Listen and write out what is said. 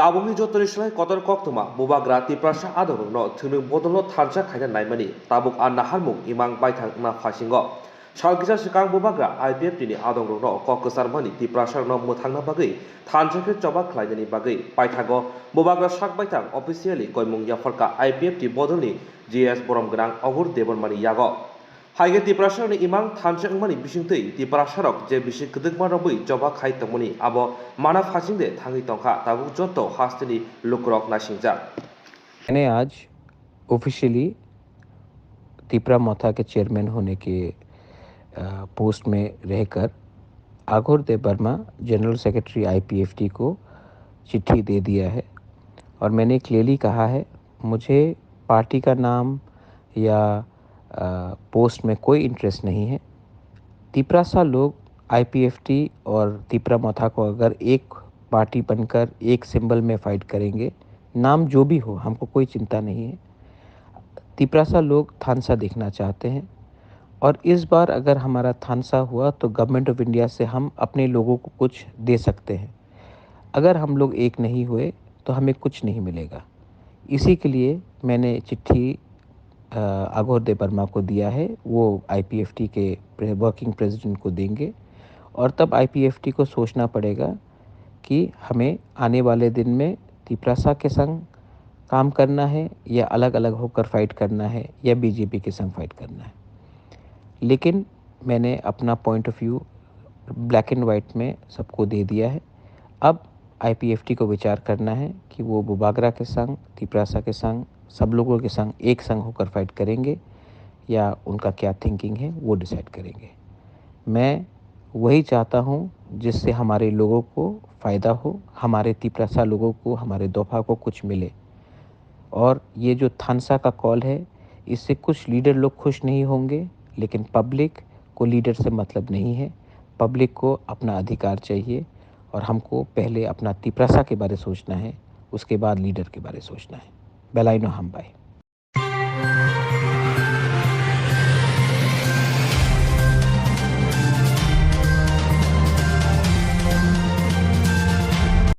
ताबुंनि जतनिस्लाय Qatar कक्तमा बुबाग्रा Tiprasa आदरं न थुनु बदलो थारजा खायना नायमानि ताबुक आ नाहारमुं इमां बायथां ना फासिंग सालगिजा सिकां बुबाग्रा IPFT नि आदरं न ककसारमानि तिप्रासा न मुथांना बागै थानजाके चबा खलायनानि बागै बायथागो बुबाग्रा साक बायथां अफिसियेलि कयमुं याफरका IPFT बदलनि GS बरम गोनां अगुर देबरमानि यागो हाइगे तिप्रासारनि इमां थानजांमानि बिसिंतै तिप्रासारक जे बिसि गदगमा रबै जबा खाय तमनि आबो माना फासिंदे थांगि तंखा ताबुक जत्तो हास्तेनि लुकरक नासिंजा। मैंने आज ऑफिशियली तिपरा मोथा के चेयरमैन होने के पोस्ट में रहकर आघोर देबबर्मा जनरल सेक्रेटरी IPFT को चिट्ठी दे दिया है और मैंने क्लियरली कहा है मुझे पार्टी का नाम या पोस्ट में कोई इंटरेस्ट नहीं है। तिपरासा लोग IPFT और तिपरा मोथा को अगर एक पार्टी बनकर एक सिंबल में फाइट करेंगे, नाम जो भी हो हमको कोई चिंता नहीं है। तिपरासा लोग थानसा देखना चाहते हैं और इस बार अगर हमारा थानसा हुआ तो गवर्नमेंट ऑफ इंडिया से हम अपने लोगों को कुछ दे सकते हैं। अगर हम लोग एक नहीं हुए तो हमें कुछ नहीं मिलेगा। इसी के लिए मैंने चिट्ठी आघोर देबबर्मा को दिया है। वो IPFT के वर्किंग प्रेसिडेंट को देंगे और तब IPFT को सोचना पड़ेगा कि हमें आने वाले दिन में तिपरासा के संग काम करना है या अलग अलग होकर फाइट करना है या BJP के संग फाइट करना है। लेकिन मैंने अपना point of view black and white में सबको दे दिया है। अब IPFT को विचार करना है कि वो बुबाग्रा के संग, तिपरासा के संग, सब लोगों के संग एक संग होकर फाइट करेंगे या उनका क्या थिंकिंग है वो डिसाइड करेंगे। मैं वही चाहता हूँ जिससे हमारे लोगों को फ़ायदा हो, हमारे तिपरासा लोगों को, हमारे दोफा को कुछ मिले। और ये जो थानसा का कॉल है, इससे कुछ लीडर लोग खुश नहीं होंगे, लेकिन पब्लिक को लीडर से मतलब नहीं है। पब्लिक को अपना अधिकार चाहिए और हमको पहले अपना तिपरासा के बारे सोचना है, उसके बाद लीडर के बारे सोचना है। बेलाइनो हम बाय।